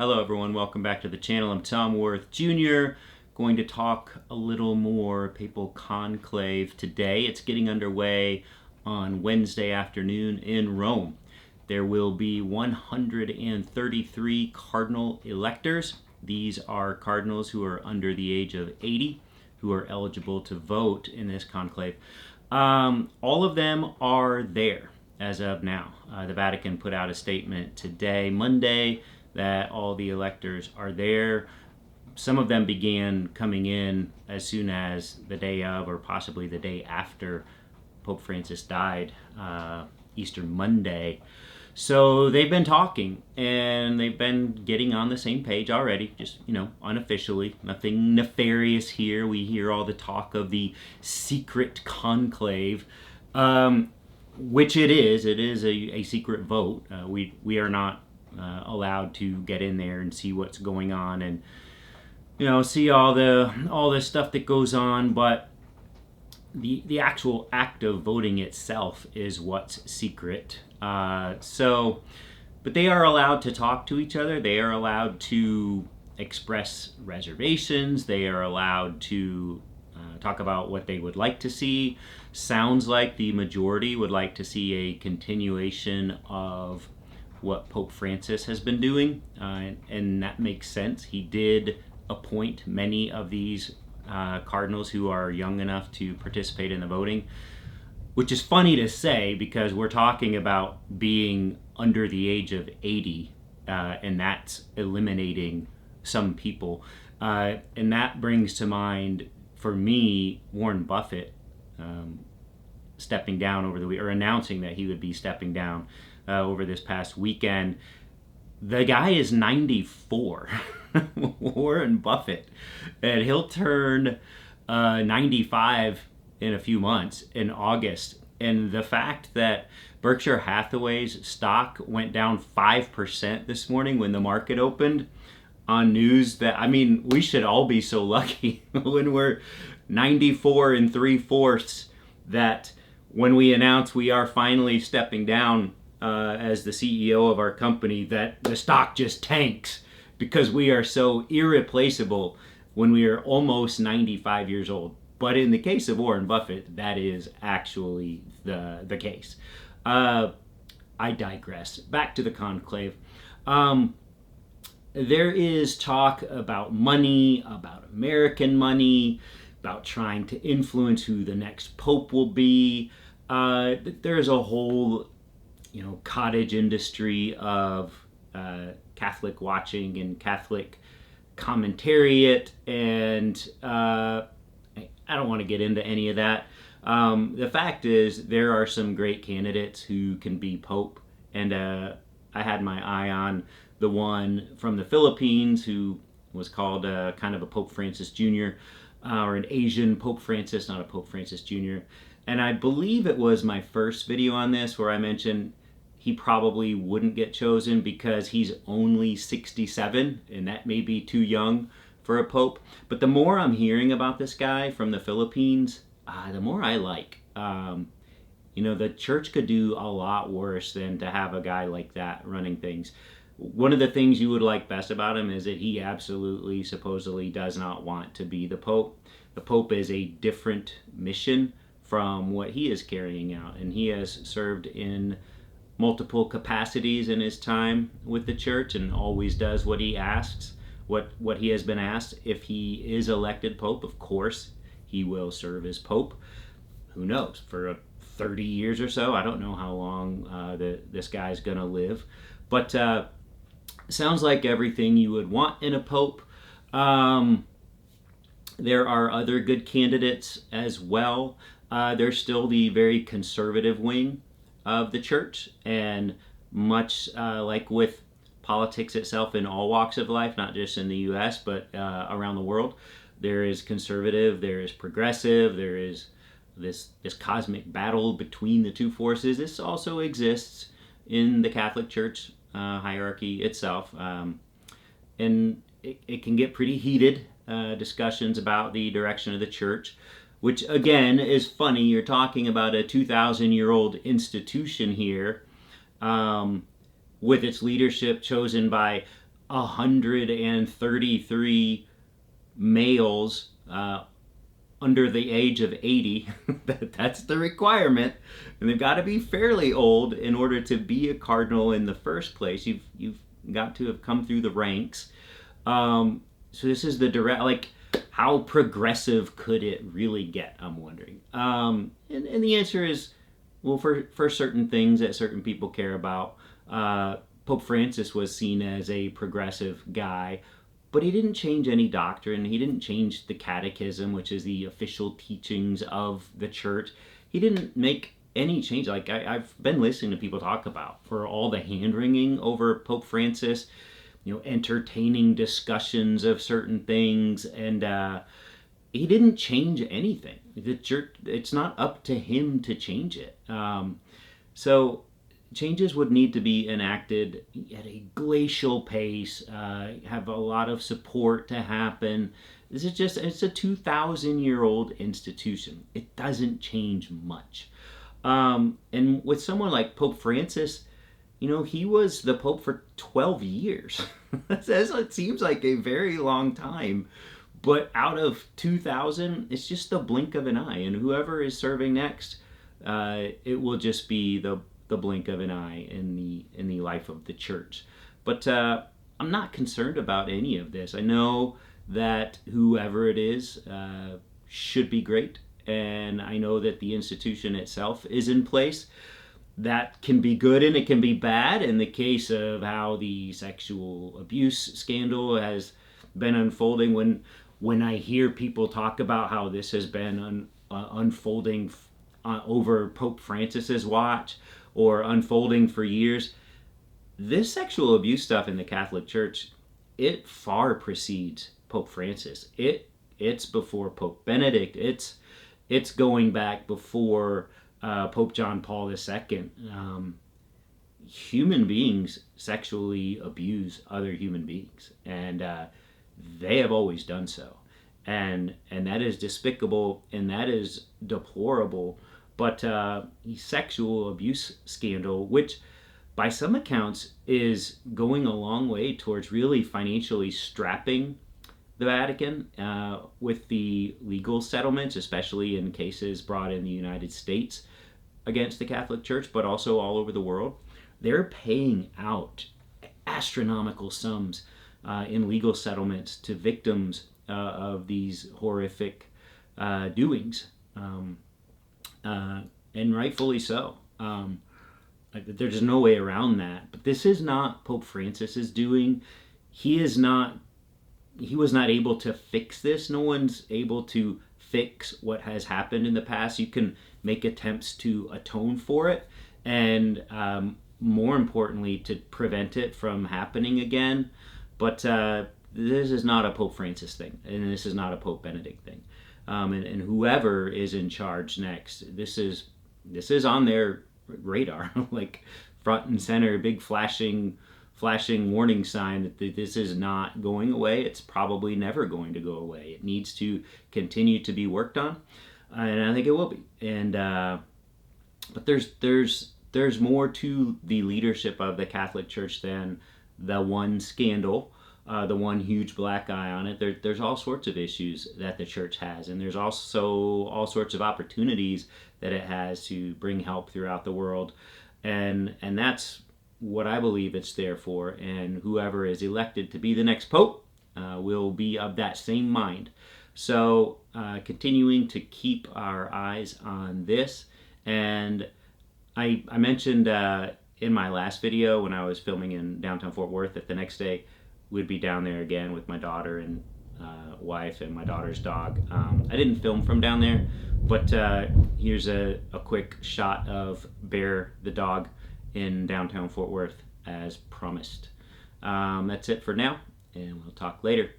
Hello everyone, welcome back to the channel. I'm Tom Worth Jr. Going to talk a little more Papal Conclave today. It's getting underway on Wednesday afternoon in Rome. There will be 133 Cardinal Electors. These are cardinals who are under the age of 80 who are eligible to vote in this conclave. All of them are there as of now. The Vatican put out a statement today, Monday, that all the electors are there. Some of them began coming in as soon as the day of, or possibly the day after Pope Francis died, Easter Monday. So they've been talking and they've been getting on the same page already, just, unofficially. Nothing nefarious here. We hear all the talk of the secret conclave, which it is. It is a secret vote. We are not allowed to get in there and see what's going on and see all the stuff that goes on, but the actual act of voting itself is what's secret. But they are allowed to talk to each other. They are allowed to express reservations. They are allowed to talk about what they would like to see. Sounds like the majority would like to see a continuation of what Pope Francis has been doing, and that makes sense. He did appoint many of these cardinals who are young enough to participate in the voting, which is funny to say because we're talking about being under the age of 80, and that's eliminating some people. And that brings to mind, for me, Warren Buffett stepping down over the week, or announcing that he would be stepping down over this past weekend. The guy is 94, Warren Buffett, and he'll turn 95 in a few months in August. And the fact that Berkshire Hathaway's stock went down 5% this morning when the market opened on news that, we should all be so lucky when we're 94 and 3/4 that when we announce we are finally stepping down as the CEO of our company, that the stock just tanks because we are so irreplaceable when we are almost 95 years old. But in the case of Warren Buffett, that is actually the case. I digress. Back to the conclave. There is talk about money, about American money, about trying to influence who the next pope will be. There's a whole cottage industry of Catholic watching and Catholic commentariat, and I don't want to get into any of that. The fact is, there are some great candidates who can be pope, and I had my eye on the one from the Philippines who was called kind of a Pope Francis Jr., or an Asian Pope Francis, not a Pope Francis Jr. And I believe it was my first video on this where I mentioned he probably wouldn't get chosen because he's only 67, and that may be too young for a pope. But the more I'm hearing about this guy from the Philippines, the more I like. The church could do a lot worse than to have a guy like that running things. One of the things you would like best about him is that he absolutely, supposedly, does not want to be the pope. The pope is a different mission from what he is carrying out, and he has served in multiple capacities in his time with the church and always does what he asks, what he has been asked. If he is elected pope, of course, he will serve as pope. Who knows, for 30 years or so. I don't know how long this guy's going to live. But sounds like everything you would want in a pope. There are other good candidates as well. There's still the very conservative wing of the church, and much like with politics itself in all walks of life, not just in the US, but around the world, there is conservative, there is progressive, there is this cosmic battle between the two forces. This also exists in the Catholic Church hierarchy itself, and it can get pretty heated, discussions about the direction of the church. Which, again, is funny. You're talking about a 2,000-year-old institution here with its leadership chosen by 133 males under the age of 80. That's the requirement, and they've got to be fairly old in order to be a cardinal in the first place. You've got to have come through the ranks. So this is the direct, like, how progressive could it really get, I'm wondering. And the answer is, well, for certain things that certain people care about, Pope Francis was seen as a progressive guy, but he didn't change any doctrine. He didn't change the catechism, which is the official teachings of the church. He didn't make any change. Like, I've been listening to people talk about, for all the hand-wringing over Pope Francis, entertaining discussions of certain things, and he didn't change anything. The church, it's not up to him to change it. So changes would need to be enacted at a glacial pace, have a lot of support to happen. It's a 2,000-year-old institution. It doesn't change much. And with someone like Pope Francis, he was the Pope for 12 years. It seems like a very long time. But out of 2,000, it's just the blink of an eye. And whoever is serving next, it will just be the blink of an eye in the life of the church. But I'm not concerned about any of this. I know that whoever it is should be great. And I know that the institution itself is in place. That can be good and it can be bad. In the case of how the sexual abuse scandal has been unfolding, when I hear people talk about how this has been unfolding over Pope Francis's watch, or unfolding for years, this sexual abuse stuff in the Catholic Church, it far precedes Pope Francis. It's before Pope Benedict. It's going back before Pope John Paul II. Human beings sexually abuse other human beings, and they have always done so, and that is despicable and that is deplorable. But the sexual abuse scandal, which by some accounts is going a long way towards really financially strapping the Vatican with the legal settlements, especially in cases brought in the United States against the Catholic Church, but also all over the world. They're paying out astronomical sums in legal settlements to victims of these horrific doings. And rightfully so. There's no way around that. But this is not Pope Francis's doing. He was not able to fix this. No one's able to fix what has happened in the past. You can make attempts to atone for it, and more importantly, to prevent it from happening again. But this is not a Pope Francis thing, and this is not a Pope Benedict thing. And whoever is in charge next, this is on their radar, like front and center, big flashing warning sign that this is not going away. It's probably never going to go away. It needs to continue to be worked on, and I think it will be. And but there's more to the leadership of the Catholic Church than the one scandal. The one huge black eye on it. There's all sorts of issues that the church has, and there's also all sorts of opportunities that it has to bring help throughout the world, and that's what I believe it's there for. And whoever is elected to be the next pope will be of that same mind. So continuing to keep our eyes on this. And I mentioned in my last video when I was filming in downtown Fort Worth that the next day we'd be down there again with my daughter and wife and my daughter's dog. I didn't film from down there, but here's a quick shot of Bear the dog in downtown Fort Worth as promised. That's it for now, and we'll talk later.